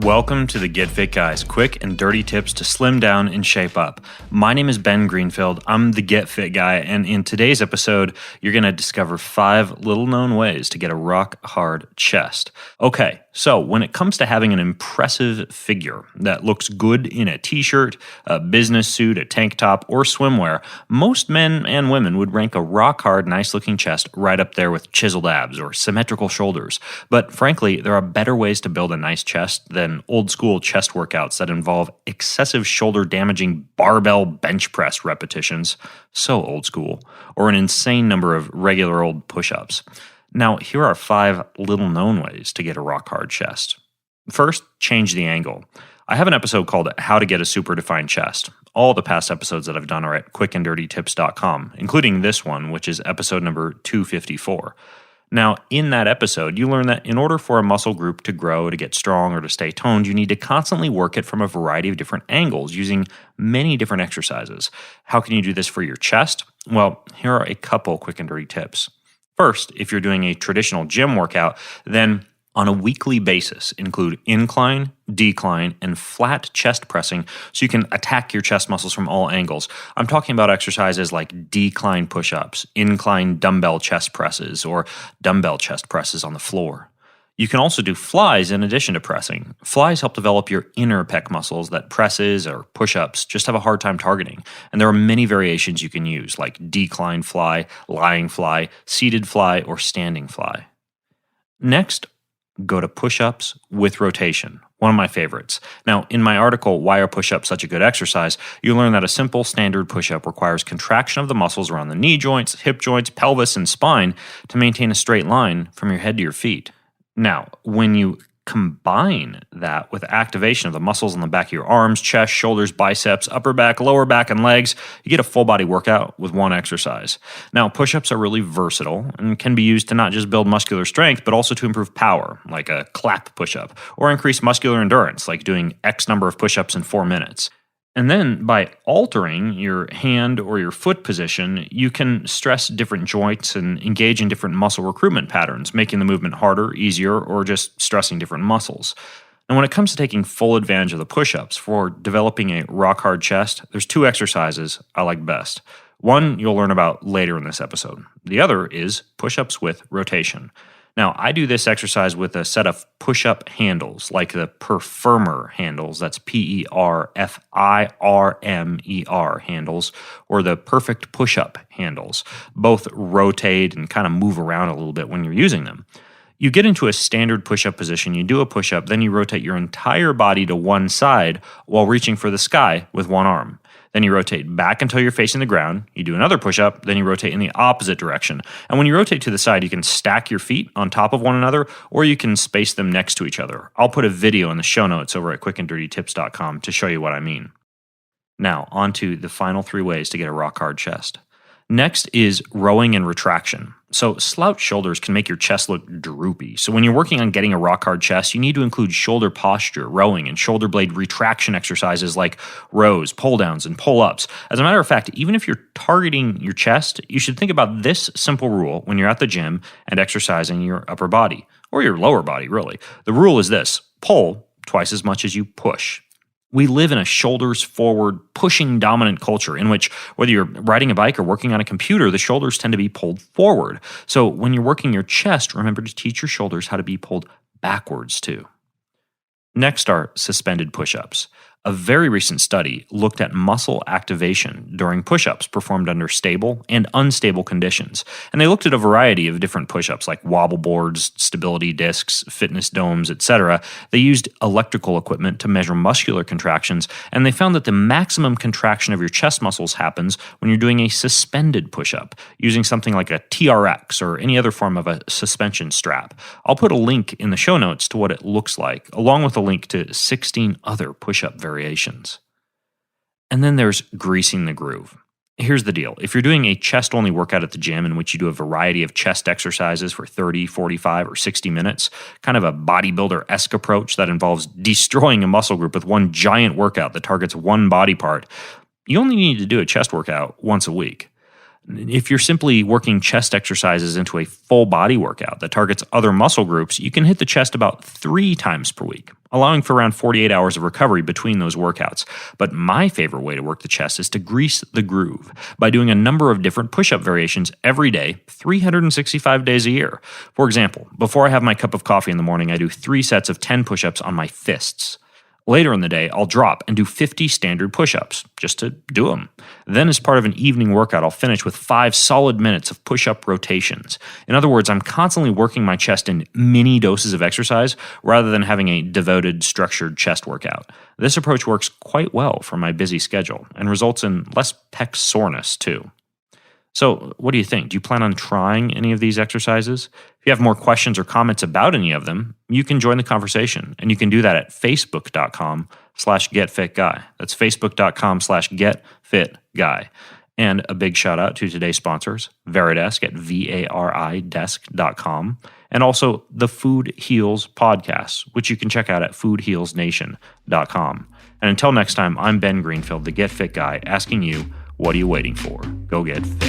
Welcome to the Get Fit Guys, quick and dirty tips to slim down and shape up. My name is Ben Greenfield. I'm the Get Fit Guy, and in today's episode, you're going to discover 5 little-known ways to get a rock-hard chest. Okay, so when it comes to having an impressive figure that looks good in a t-shirt, a business suit, a tank top, or swimwear, most men and women would rank a rock-hard, nice-looking chest right up there with chiseled abs or symmetrical shoulders. But frankly, there are better ways to build a nice chest than old-school chest workouts that involve excessive shoulder-damaging barbell bench press repetitions, so old school, or an insane number of regular old push-ups. Now, here are 5 little-known ways to get a rock-hard chest. First, change the angle. I have an episode called How to Get a Super Defined Chest. All the past episodes that I've done are at quickanddirtytips.com, including this one, which is episode number 254. Now, in that episode, you learn that in order for a muscle group to grow, to get strong, or to stay toned, you need to constantly work it from a variety of different angles using many different exercises. How can you do this for your chest? Well, here are a couple quick and dirty tips. First, if you're doing a traditional gym workout, then on a weekly basis, include incline, decline, and flat chest pressing so you can attack your chest muscles from all angles. I'm talking about exercises like decline push-ups, incline dumbbell chest presses, or dumbbell chest presses on the floor. You can also do flies in addition to pressing. Flies help develop your inner pec muscles that presses or push-ups just have a hard time targeting. And there are many variations you can use, like decline fly, lying fly, seated fly, or standing fly. Next, go to push-ups with rotation, one of my favorites. Now, in my article, Why Are Push-Ups Such a Good Exercise?, you learn that a simple standard push-up requires contraction of the muscles around the knee joints, hip joints, pelvis, and spine to maintain a straight line from your head to your feet. Now, when you combine that with activation of the muscles on the back of your arms, chest, shoulders, biceps, upper back, lower back, and legs, you get a full body workout with one exercise. Now, push-ups are really versatile and can be used to not just build muscular strength, but also to improve power, like a clap push-up, or increase muscular endurance, like doing X number of push-ups in 4 minutes. And then by altering your hand or your foot position, you can stress different joints and engage in different muscle recruitment patterns, making the movement harder, easier, or just stressing different muscles. And when it comes to taking full advantage of the push-ups for developing a rock-hard chest, there's 2 exercises I like best. One you'll learn about later in this episode. The other is push-ups with rotation. Now, I do this exercise with a set of push-up handles, like the Performer handles, that's P-E-R-F-I-R-M-E-R handles, or the Perfect Push-Up handles. Both rotate and kind of move around a little bit when you're using them. You get into a standard push-up position, you do a push-up, then you rotate your entire body to one side while reaching for the sky with one arm. Then you rotate back until you're facing the ground. You do another push-up, then you rotate in the opposite direction. And when you rotate to the side, you can stack your feet on top of one another, or you can space them next to each other. I'll put a video in the show notes over at quickanddirtytips.com to show you what I mean. Now, on to the final 3 ways to get a rock-hard chest. Next is rowing and retraction. So slouched shoulders can make your chest look droopy. So when you're working on getting a rock-hard chest, you need to include shoulder posture, rowing, and shoulder blade retraction exercises like rows, pull-downs, and pull-ups. As a matter of fact, even if you're targeting your chest, you should think about this simple rule when you're at the gym and exercising your upper body, or your lower body, really. The rule is this: pull twice as much as you push. We live in a shoulders-forward, pushing dominant culture in which, whether you're riding a bike or working on a computer, the shoulders tend to be pulled forward. So when you're working your chest, remember to teach your shoulders how to be pulled backwards too. Next are suspended push-ups. A very recent study looked at muscle activation during push-ups performed under stable and unstable conditions. And they looked at a variety of different push-ups like wobble boards, stability discs, fitness domes, etc. They used electrical equipment to measure muscular contractions, and they found that the maximum contraction of your chest muscles happens when you're doing a suspended push-up, using something like a TRX or any other form of a suspension strap. I'll put a link in the show notes to what it looks like, along with a link to 16 other push-up variations. And then there's greasing the groove. Here's the deal. If you're doing a chest-only workout at the gym in which you do a variety of chest exercises for 30, 45, or 60 minutes, kind of a bodybuilder-esque approach that involves destroying a muscle group with one giant workout that targets one body part, you only need to do a chest workout once a week. If you're simply working chest exercises into a full body workout that targets other muscle groups, you can hit the chest about 3 times per week. allowing for around 48 hours of recovery between those workouts. But my favorite way to work the chest is to grease the groove by doing a number of different push-up variations every day, 365 days a year. For example, before I have my cup of coffee in the morning, I do 3 sets of 10 push-ups on my fists. Later in the day, I'll drop and do 50 standard push-ups, just to do them. Then as part of an evening workout, I'll finish with 5 solid minutes of push-up rotations. In other words, I'm constantly working my chest in mini doses of exercise rather than having a devoted, structured chest workout. This approach works quite well for my busy schedule and results in less pec soreness too. So, what do you think? Do you plan on trying any of these exercises? If you have more questions or comments about any of them, you can join the conversation, and you can do that at facebook.com/getfitguy. That's facebook.com/getfitguy. And a big shout out to today's sponsors, Varidesk at varidesk.com, and also the Food Heals podcast, which you can check out at foodhealsnation.com. And until next time, I'm Ben Greenfield, the Get Fit Guy, asking you, what are you waiting for? Go get fit.